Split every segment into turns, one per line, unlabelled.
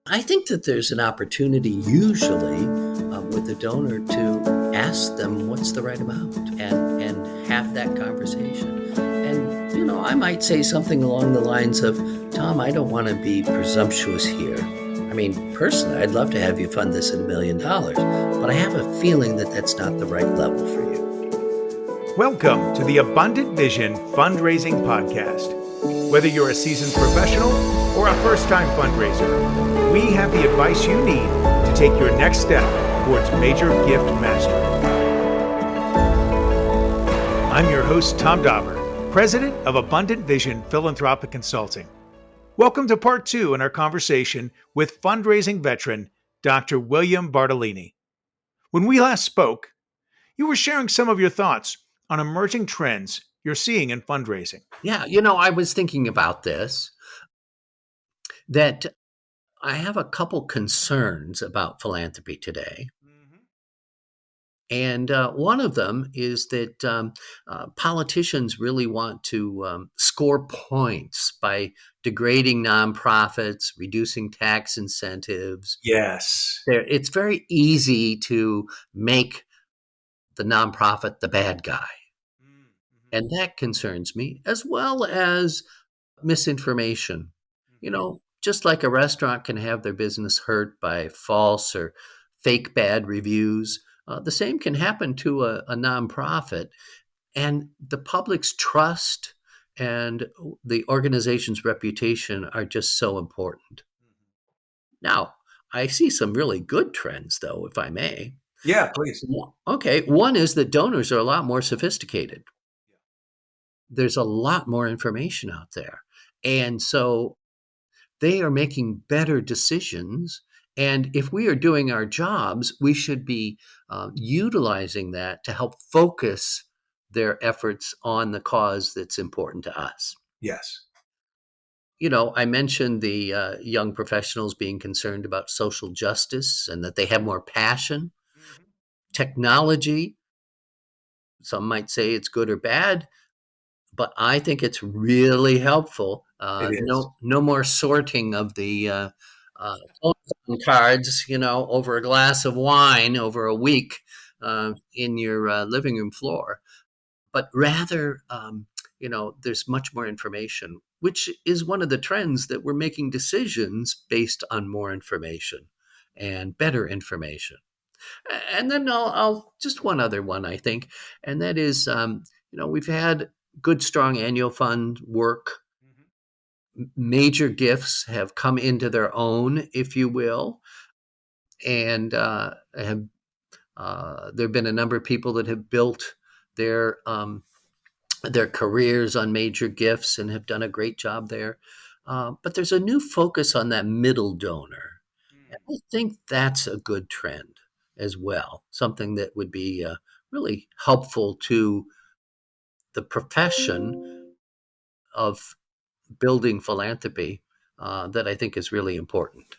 I think that there's an opportunity usually with the donor to ask them what's the right amount and have that conversation. And, I might say something along the lines of, Tom, I don't want to be presumptuous here. I mean, personally, I'd love to have you fund this at $1 million, but I have a feeling that that's not the right level for you.
Welcome to the Abundant Vision Fundraising Podcast. Whether you're a seasoned professional or a first-time fundraiser, we have the advice you need to take your next step towards major gift mastery. I'm your host, Tom Dauber, President of Abundant Vision Philanthropic Consulting. Welcome to part 2 in our conversation with fundraising veteran, Dr. William Bartolini. When we last spoke, you were sharing some of your thoughts on emerging trends you're seeing in fundraising.
Yeah, I was thinking about this, that I have a couple concerns about philanthropy today. And one of them is that politicians really want to score points by degrading nonprofits, reducing tax incentives.
Yes.
It's very easy to make the nonprofit the bad guy. And that concerns me, as well as misinformation. Just like a restaurant can have their business hurt by false or fake bad reviews, the same can happen to a nonprofit. And the public's trust and the organization's reputation are just so important. Now, I see some really good trends, though, if I may.
Yeah, please.
Okay, one is that donors are a lot more sophisticated. There's a lot more information out there. And so they are making better decisions. And if we are doing our jobs, we should be utilizing that to help focus their efforts on the cause that's important to us.
Yes.
I mentioned the young professionals being concerned about social justice and that they have more passion. Technology, some might say it's good or bad, but I think it's really helpful.
It is.
No more sorting of the phone cards, over a glass of wine over a week in your living room floor, but rather, there's much more information, which is one of the trends that we're making decisions based on more information and better information. And then I'll just one other one, I think, and that is, we've had good, strong annual fund work. Major gifts have come into their own, if you will, and there have been a number of people that have built their careers on major gifts and have done a great job there. But there's a new focus on that middle donor. And I think that's a good trend as well, something that would be really helpful to the profession of building philanthropy that I think is really important.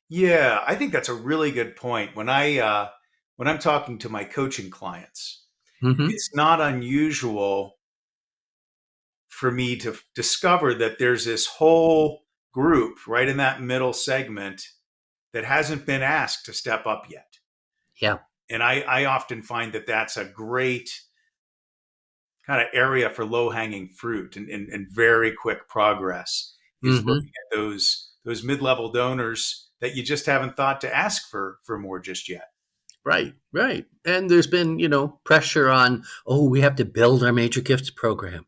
Yeah, I think that's a really good point. When I'm talking to my coaching clients, it's not unusual for me to discover that there's this whole group right in that middle segment that hasn't been asked to step up yet.
Yeah.
And I often find that that's a great kind of area for low-hanging fruit and very quick progress is looking at those mid-level donors that you just haven't thought to ask for more just yet.
Right. And there's been, pressure on, we have to build our major gifts program.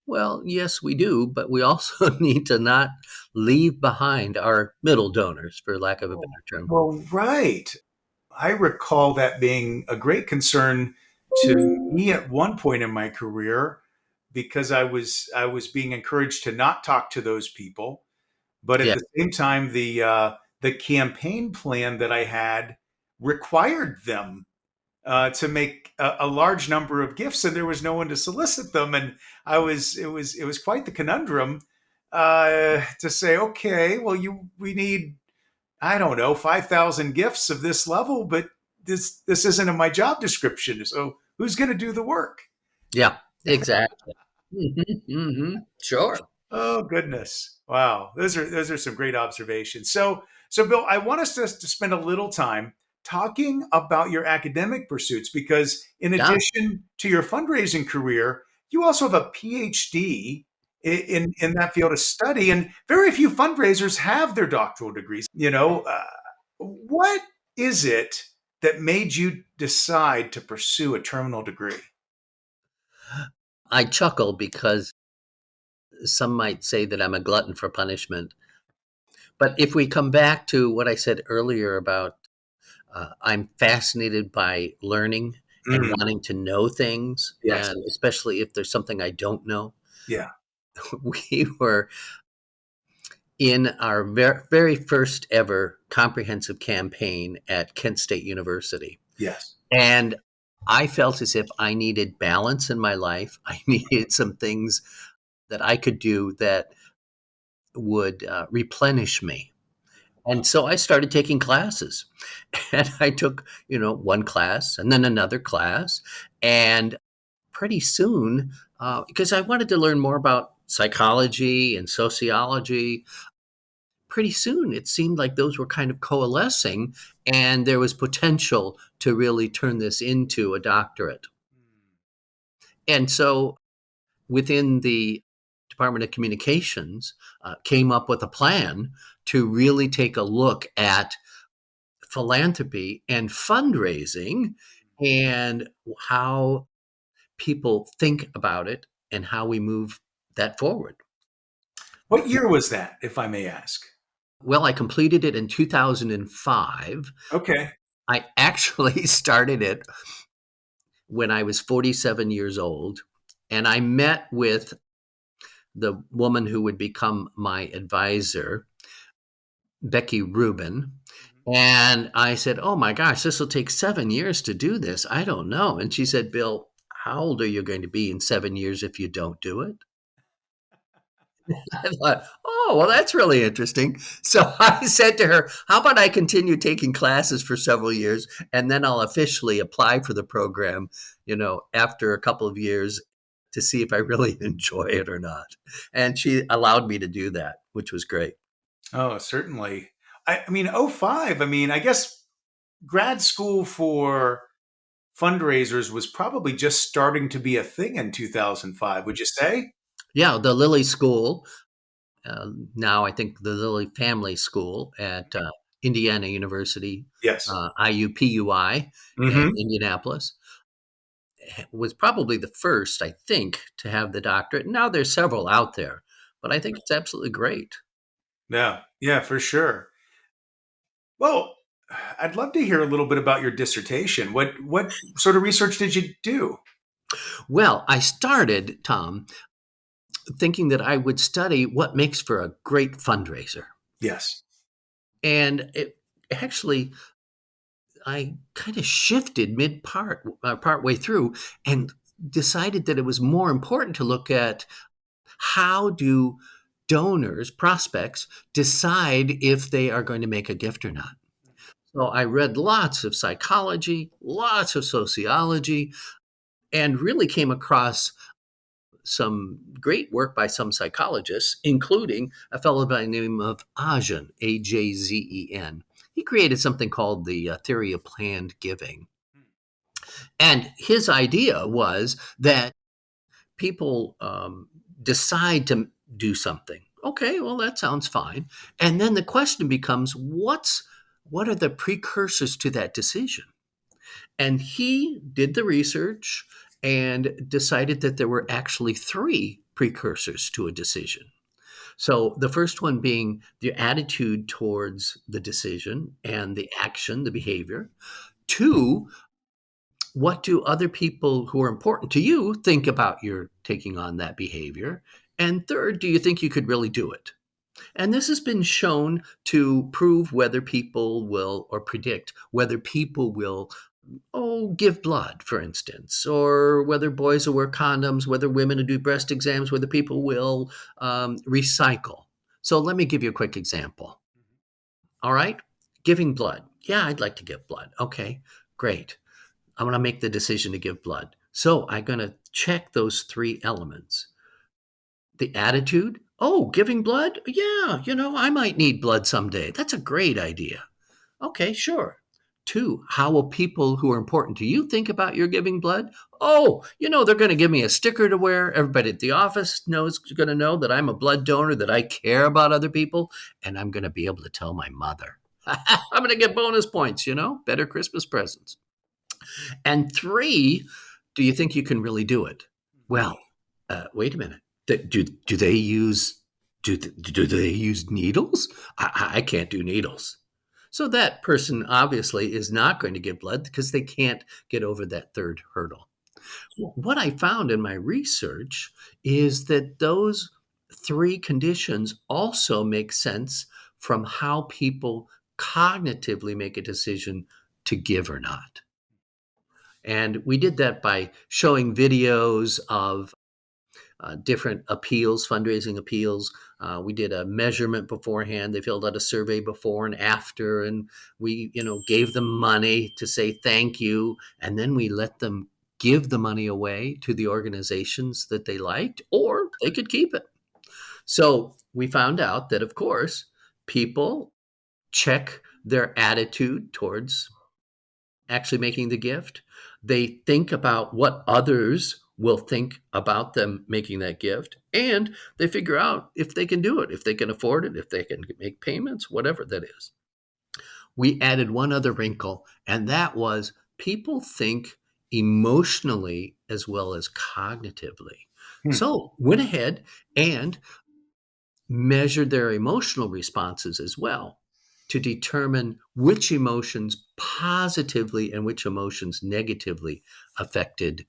Well, yes, we do, but we also need to not leave behind our middle donors, for lack of a better term.
Well, right. I recall that being a great concern to me at one point in my career because I was being encouraged to not talk to those people, but at the same time, the campaign plan that I had required them to make a large number of gifts, and there was no one to solicit them, and it was quite the conundrum to say, okay, well, we need, I don't know, 5,000 gifts of this level, but this isn't in my job description. So who's going to do the work?
Yeah, exactly. Sure.
Oh goodness! Wow, those are some great observations. So So, Bill, I want us to spend a little time talking about your academic pursuits because, in
Yeah,
addition to your fundraising career, you also have a PhD in that field of study, and very few fundraisers have their doctoral degrees. What is it that made you decide to pursue a terminal degree?
I chuckle because some might say that I'm a glutton for punishment. But if we come back to what I said earlier about I'm fascinated by learning and
Mm,
wanting to know things,
yes.
and especially if there's something I don't know.
Yeah.
We were in our very first ever comprehensive campaign at Kent State University.
Yes.
And I felt as if I needed balance in my life. I needed some things that I could do that would replenish me. And so I started taking classes. And I took, one class and then another class. And pretty soon, because I wanted to learn more about psychology and sociology, pretty soon it seemed like those were kind of coalescing and there was potential to really turn this into a doctorate. And so within the Department of Communications, came up with a plan to really take a look at philanthropy and fundraising and how people think about it and how we move that forward.
What year was that, if I may ask?
Well, I completed it in 2005.
Okay.
I actually started it when I was 47 years old, and I met with the woman who would become my advisor, Becky Rubin. And I said, "Oh my gosh, this will take 7 years to do this. I don't know." And she said, "Bill, how old are you going to be in 7 years if you don't do it?" I thought, "Oh, well, that's really interesting." So I said to her, "How about I continue taking classes for several years and then I'll officially apply for the program, after a couple of years to see if I really enjoy it or not." And she allowed me to do that, which was great.
Oh, certainly. I mean, '05. I mean, I guess grad school for fundraisers was probably just starting to be a thing in 2005, would you say?
Yeah, the Lilly School, now I think the Lilly Family School at Indiana University,
Yes.
IUPUI in
Hmm.
Indianapolis, was probably the first, I think, to have the doctorate. Now there's several out there, but I think it's absolutely great.
Yeah. Yeah, for sure. Well, I'd love to hear a little bit about your dissertation. What sort of research did you do?
Well, I started, Tom, thinking that I would study what makes for a great fundraiser.
Yes.
And it actually, I kind of shifted part way through, and decided that it was more important to look at how do donors, prospects, decide if they are going to make a gift or not. So I read lots of psychology, lots of sociology, and really came across some great work by some psychologists, including a fellow by the name of Ajzen, Ajzen. He created something called the theory of planned giving. And his idea was that people decide to do something. Okay, well, that sounds fine. And then the question becomes, what are the precursors to that decision? And he did the research and decided that there were actually three precursors to a decision. So the first one being the attitude towards the decision and the action, the behavior. Two, what do other people who are important to you think about your taking on that behavior? And third, do you think you could really do it? And this has been shown to prove whether people will, or predict whether people will, give blood, for instance, or whether boys will wear condoms, whether women will do breast exams, whether people will recycle. So let me give you a quick example. All right, giving blood. Yeah, I'd like to give blood. Okay, great. I'm going to make the decision to give blood. So I'm going to check those three elements: the attitude, Oh, giving blood? Yeah, I might need blood someday. That's a great idea. Okay, sure. Two, how will people who are important to you think about your giving blood? Oh, they're going to give me a sticker to wear. Everybody at the office knows going to know that I'm a blood donor, that I care about other people, and I'm going to be able to tell my mother. I'm going to get bonus points, better Christmas presents. And three, do you think you can really do it? Well, wait a minute. Do they use do they use needles? I can't do needles. So that person obviously is not going to give blood because they can't get over that third hurdle. What I found in my research is that those three conditions also make sense from how people cognitively make a decision to give or not. And we did that by showing videos of different appeals, fundraising appeals. We did a measurement beforehand. They filled out a survey before and after, and we, gave them money to say thank you, and then we let them give the money away to the organizations that they liked, or they could keep it. So we found out that, of course, people check their attitude towards actually making the gift. They think about what others will think about them making that gift, and they figure out if they can do it, if they can afford it, if they can make payments, whatever that is. We added one other wrinkle, and that was people think emotionally as well as cognitively.
Hmm.
So went ahead and measured their emotional responses as well to determine which emotions positively and which emotions negatively affected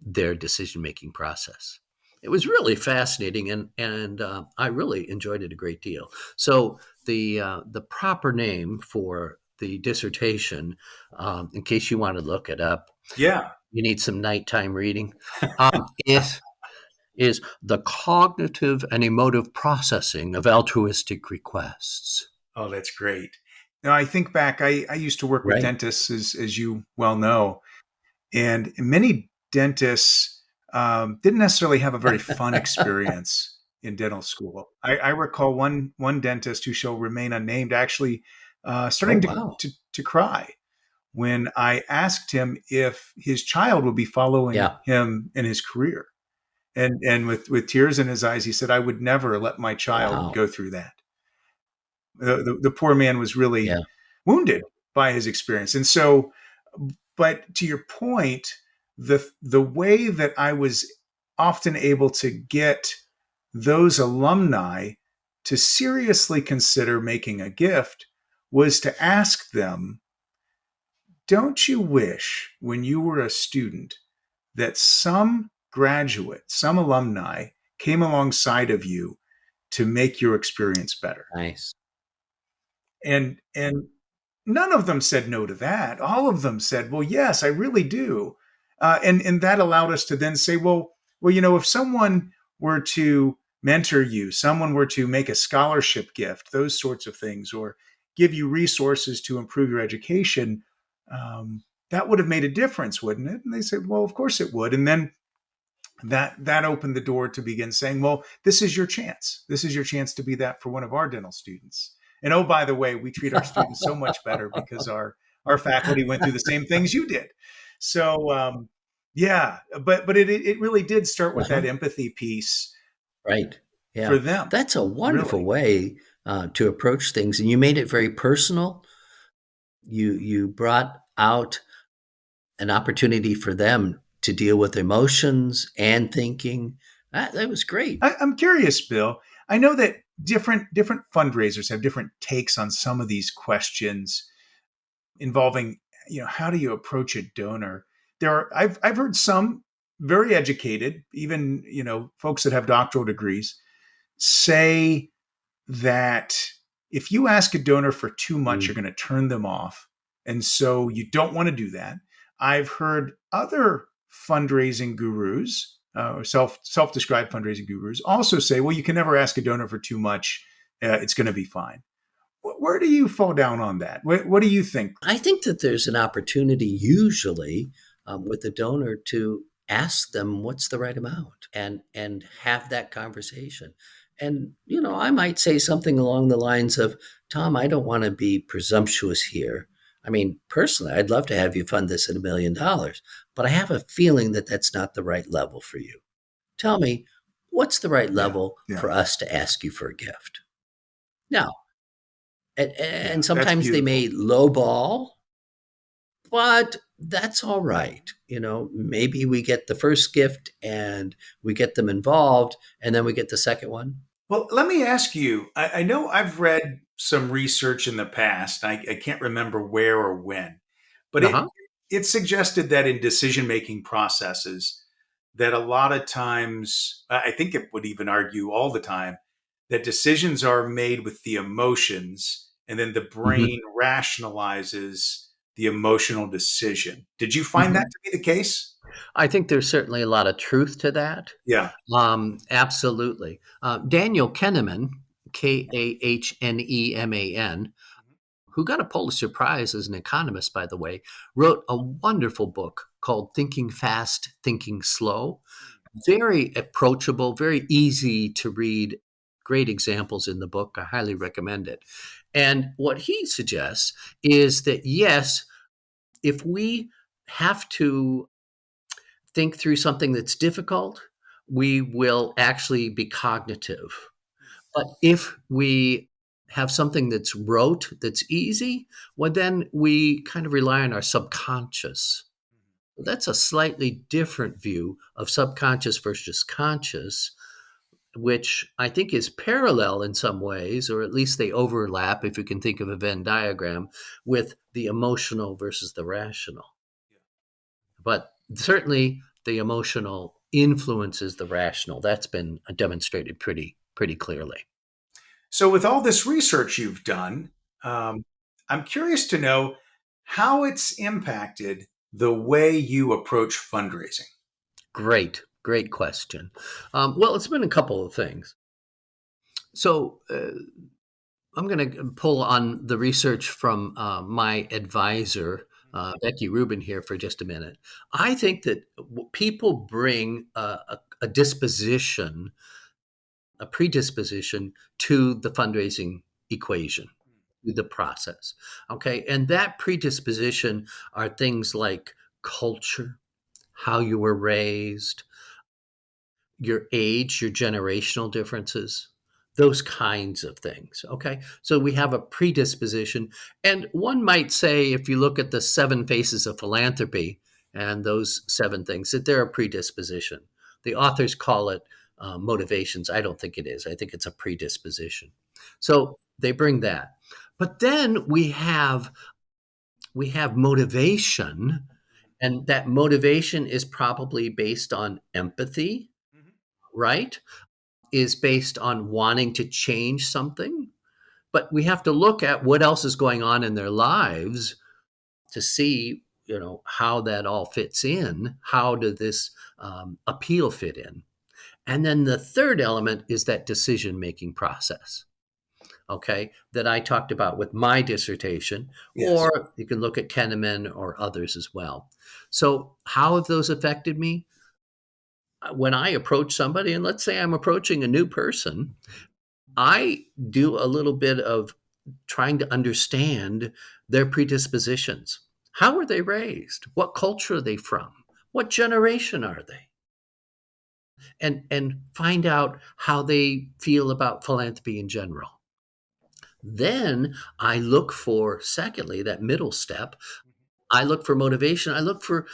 their decision making process. It was really fascinating, and I really enjoyed it a great deal. So the proper name for the dissertation, in case you want to look it up,
Yeah.
you need some nighttime reading, is the cognitive and emotive processing of altruistic requests.
Oh, that's great. Now, I think back, I used to work with
Right.
dentists, as you well know, and many dentists didn't necessarily have a very fun experience in dental school. I recall one dentist who shall remain unnamed actually
Oh,
starting
wow.
to cry when I asked him if his child would be following
Yeah.
him in his career. And with tears in his eyes, he said, "I would never let my child
Wow.
go through that." The poor man was really
Yeah.
wounded by his experience. And so, but to your point, the way that I was often able to get those alumni to seriously consider making a gift was to ask them, don't you wish when you were a student that some graduate, some alumni came alongside of you to make your experience better?
Nice.
And none of them said no to that. All of them said, "Well, yes, I really do," and that allowed us to then say, "Well, if someone were to mentor you, someone were to make a scholarship gift, those sorts of things, or give you resources to improve your education, that would have made a difference, wouldn't it?" And they said, "Well, of course it would." And then that opened the door to begin saying, well, this is your chance. This is your chance to be that for one of our dental students. And oh, by the way, we treat our students so much better because our faculty went through the same things you did. So yeah, but it really did start with that
Uh-huh.
empathy piece
Right.
for
Yeah.
them,
That's a wonderful
really.
way to approach things. And you made it very personal. You brought out an opportunity for them to deal with emotions and thinking. That was great.
I'm curious, Bill. I know that different fundraisers have different takes on some of these questions involving, how do you approach a donor. I've heard some very educated, even folks that have doctoral degrees, say that if you ask a donor for too much, you're
Mm.
going to turn them off, and so you don't want to do that. I've heard other fundraising gurus, or self-described fundraising gurus, also say, well, you can never ask a donor for too much, it's going to be fine. Where do you fall down on that? What do you think?
I think that there's an opportunity usually with the donor to ask them what's the right amount and have that conversation. And, I might say something along the lines of, Tom, I don't want to be presumptuous here. I mean, personally, I'd love to have you fund this at $1 million, but I have a feeling that that's not the right level for you. Tell me, what's the right
Yeah.
level
Yeah.
for us to ask you for a gift? Now,
Yeah.
and
That's
sometimes they
beautiful.
may lowball, but that's all right. Maybe we get the first gift and we get them involved, and then we get the second one.
Well, let me ask you. I know I've read some research in the past. I can't remember where or when, but
Uh
it
huh.
it suggested that in decision making processes, that a lot of times, I think it would even argue all the time, that decisions are made with the emotions, and then the
Hmm.
brain rationalizes the emotional decision. Did you find that
Hmm.
to be the case?
I think there's certainly a lot of truth to that.
Yeah.
Absolutely. Daniel Kahneman, Kahneman, who got a Pulitzer Prize as an economist, by the way, wrote a wonderful book called Thinking Fast, Thinking Slow. Very approachable, very easy to read. Great examples in the book. I highly recommend it. And what he suggests is that, yes, if we have to think through something that's difficult, we will actually be cognitive. But if we have something that's rote, that's easy, well, then we kind of rely on our subconscious. That's a slightly different view of subconscious versus conscious, which I think is parallel in some ways, or at least they overlap, if you can think of a Venn diagram, with the emotional versus the rational. But certainly the emotional influences the rational. That's been demonstrated pretty clearly.
So, with all this research you've done, I'm curious to know how it's impacted the way you approach fundraising.
Great question. Well, it's been a couple of things. So I'm going to pull on the research from my advisor, Becky Rubin, here for just a minute. I think that people bring a disposition, a predisposition to the fundraising equation, to the process. Okay. And that predisposition are things like culture, how you were raised, your age, your generational differences, those kinds of things. Okay. So we have a predisposition. And one might say, if you look at the seven faces of philanthropy and those seven things, that they're a predisposition. The authors call it motivations. I don't think it is. I think it's a predisposition. So they bring that. But then we have motivation, and that motivation is probably based on empathy, right? Is based on wanting to change something. But we have to look at what else is going on in their lives to see, how that all fits in. How does this appeal fit in? And then the third element is that decision making process, okay, that I talked about with my dissertation,
Yes.
or you can look at Kahneman or others as well. So, how have those affected me? When I approach somebody, and let's say I'm approaching a new person, I do a little bit of trying to understand their predispositions. How were they raised? What culture are they from? What generation are they? And find out how they feel about philanthropy in general. Then I look for, secondly, that middle step. I look for motivation. I look for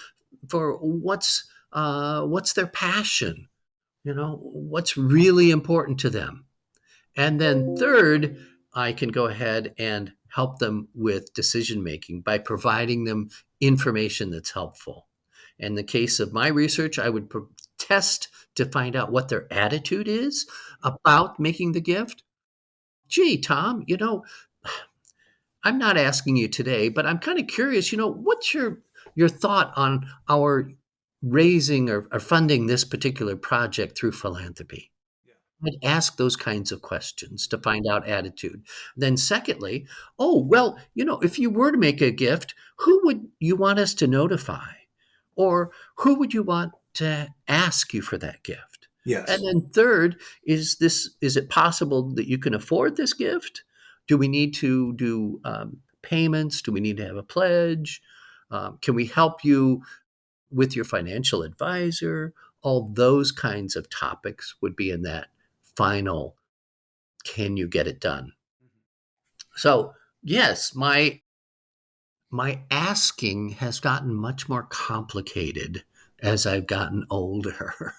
what's their passion. What's really important to them. And then third, I can go ahead and help them with decision making by providing them information that's helpful. In the case of my research, I would test to find out what their attitude is about making the gift. Gee, Tom, I'm not asking you today, but I'm kind of curious, what's your thought on our raising or funding this particular project through philanthropy? I'd ask those kinds of questions to find out attitude. Then, secondly, oh, well, if you were to make a gift, who would you want us to notify? Or who would you want to ask you for that gift? And
Yes.
then third, is it possible that you can afford this gift? Do we need to do payments? Do we need to have a pledge? Can we help you with your financial advisor? All those kinds of topics would be in that final, can you get it done? So, yes, my asking has gotten much more complicated as I've gotten older,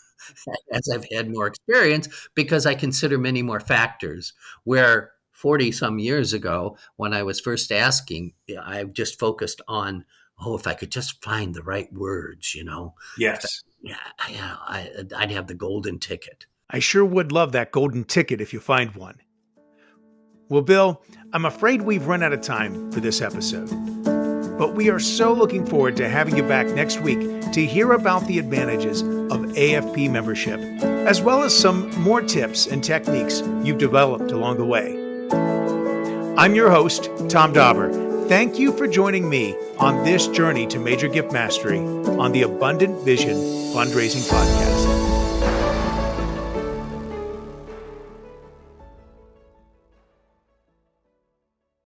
as I've had more experience, because I consider many more factors. Where 40 some years ago, when I was first asking, I just focused on, oh, if I could just find the right words, if I,
Yes.
yeah, I'd have the golden ticket.
I sure would love that golden ticket if you find one. Well, Bill, I'm afraid we've run out of time for this episode. But we are so looking forward to having you back next week to hear about the advantages of AFP membership, as well as some more tips and techniques you've developed along the way. I'm your host, Tom Dauber. Thank you for joining me on this journey to major gift mastery on the Abundant Vision Fundraising Podcast.